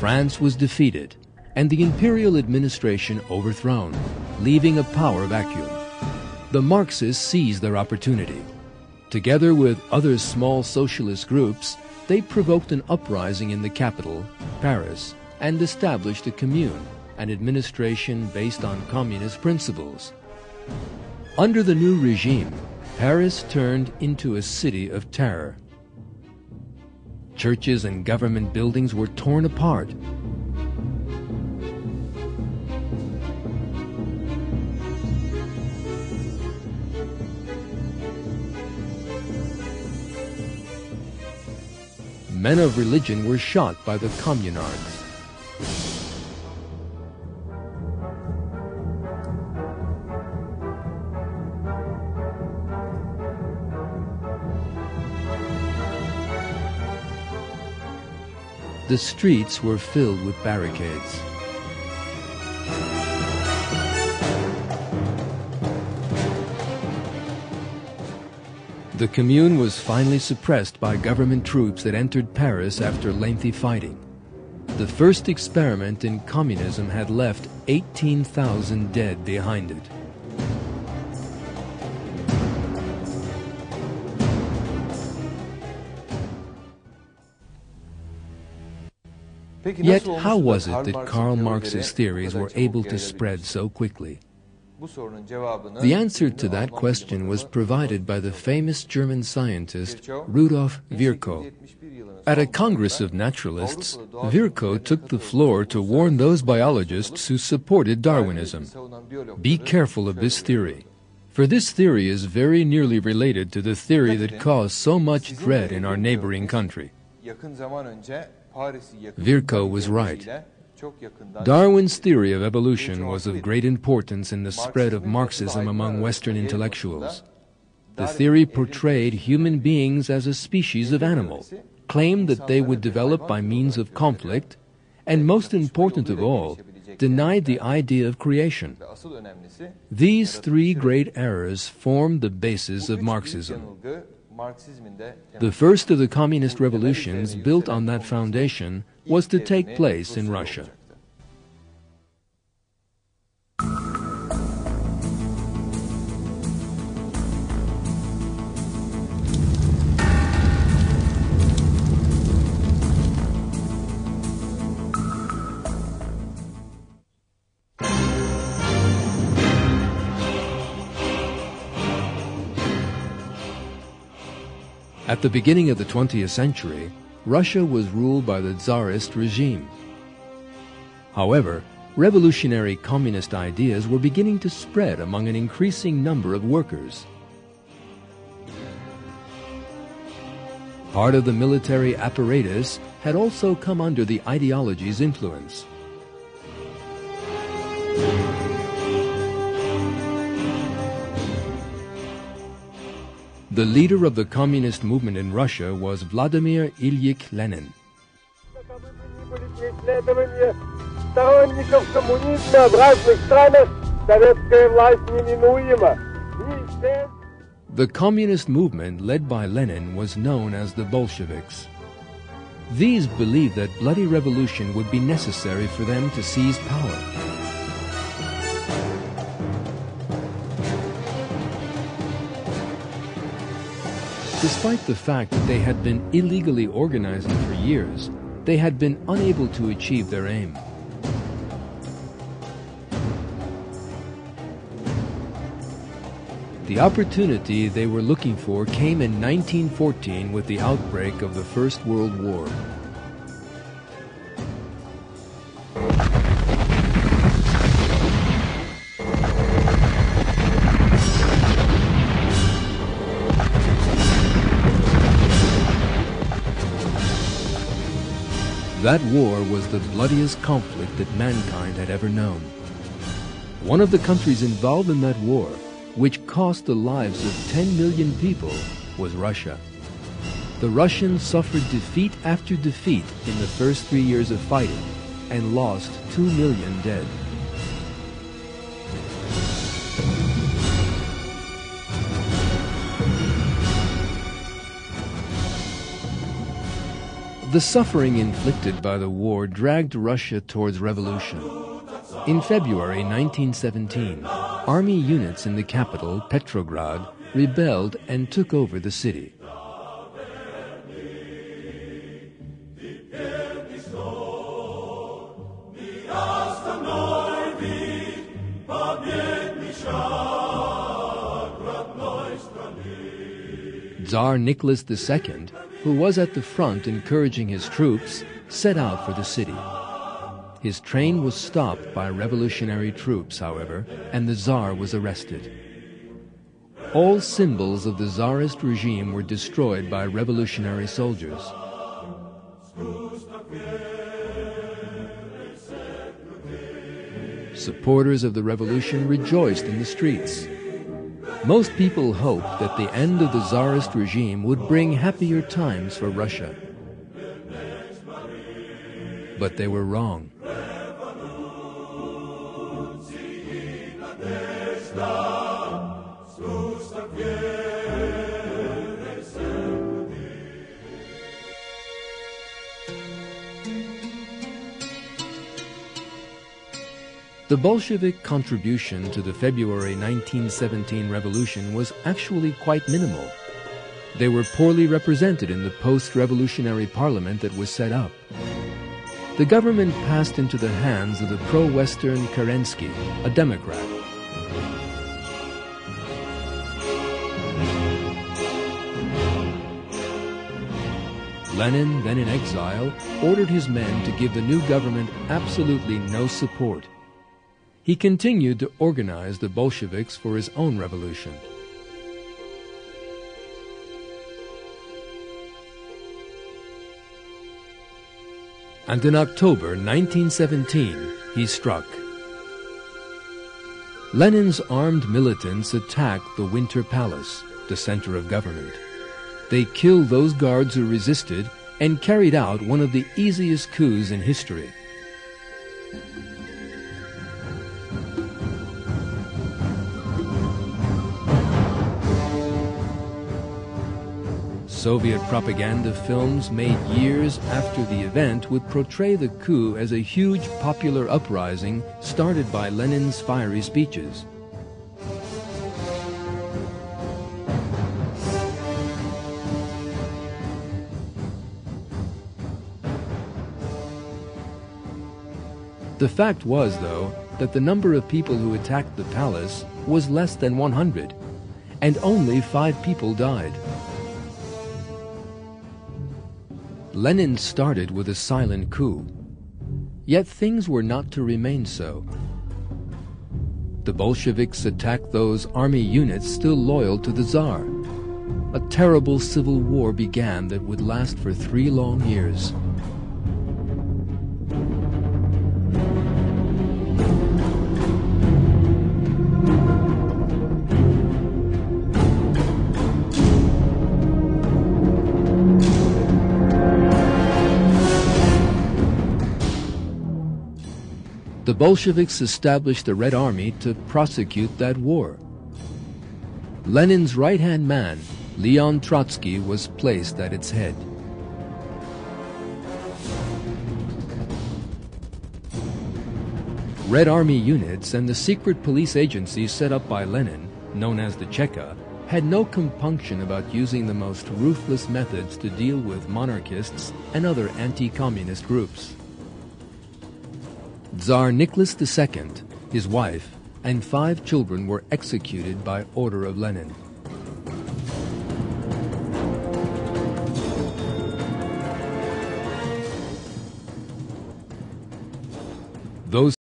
France was defeated and the imperial administration overthrown, leaving a power vacuum. The Marxists seized their opportunity. Together with other small socialist groups, they provoked an uprising in the capital, Paris, and established a commune, an administration based on communist principles. Under the new regime, Paris turned into a city of terror. Churches and government buildings were torn apart. Men of religion were shot by the communards. The streets were filled with barricades. The Commune was finally suppressed by government troops that entered Paris after lengthy fighting. The first experiment in communism had left 18,000 dead behind it. Yet how was it that Karl Marx's theories were able to spread so quickly? The answer to that question was provided by the famous German scientist Rudolf Virchow. At a Congress of Naturalists, Virchow took the floor to warn those biologists who supported Darwinism. Be careful of this theory, for this theory is very nearly related to the theory that caused so much dread in our neighboring country. Virchow was right. Darwin's theory of evolution was of great importance in the spread of Marxism among Western intellectuals. The theory portrayed human beings as a species of animal, claimed that they would develop by means of conflict, and most important of all, denied the idea of creation. These three great errors formed the basis of Marxism. The first of the communist revolutions built on that foundation was to take place in Russia. At the beginning of the 20th century, Russia was ruled by the Tsarist regime. However, revolutionary communist ideas were beginning to spread among an increasing number of workers. Part of the military apparatus had also come under the ideology's influence. The leader of the communist movement in Russia was Vladimir Ilyich Lenin. The communist movement led by Lenin was known as the Bolsheviks. These believed that bloody revolution would be necessary for them to seize power. Despite the fact that they had been illegally organizing for years, they had been unable to achieve their aim. The opportunity they were looking for came in 1914 with the outbreak of the First World War. That war was the bloodiest conflict that mankind had ever known. One of the countries involved in that war, which cost the lives of 10 million people, was Russia. The Russians suffered defeat after defeat in the first 3 years of fighting and lost 2 million dead. The suffering inflicted by the war dragged Russia towards revolution. In February 1917, army units in the capital, Petrograd, rebelled and took over the city. Tsar Nicholas II, who was at the front encouraging his troops, set out for the city. His train was stopped by revolutionary troops, however, and the Tsar was arrested. All symbols of the Tsarist regime were destroyed by revolutionary soldiers. Supporters of the revolution rejoiced in the streets. Most people hoped that the end of the Tsarist regime would bring happier times for Russia. But they were wrong. The Bolshevik contribution to the February 1917 revolution was actually quite minimal. They were poorly represented in the post-revolutionary parliament that was set up. The government passed into the hands of the pro-Western Kerensky, a Democrat. Lenin, then in exile, ordered his men to give the new government absolutely no support. He continued to organize the Bolsheviks for his own revolution. And in October 1917, he struck. Lenin's armed militants attacked the Winter Palace, the center of government. They killed those guards who resisted and carried out one of the easiest coups in history. Soviet propaganda films made years after the event would portray the coup as a huge popular uprising started by Lenin's fiery speeches. The fact was, though, that the number of people who attacked the palace was less than 100, and only 5 people died. Lenin started with a silent coup. Yet things were not to remain so. The Bolsheviks attacked those army units still loyal to the Tsar. A terrible civil war began that would last for 3 long years. The Bolsheviks established the Red Army to prosecute that war. Lenin's right-hand man, Leon Trotsky, was placed at its head. Red Army units and the secret police agency set up by Lenin, known as the Cheka, had no compunction about using the most ruthless methods to deal with monarchists and other anti-communist groups. Tsar Nicholas II, his wife, and 5 children were executed by order of Lenin. Those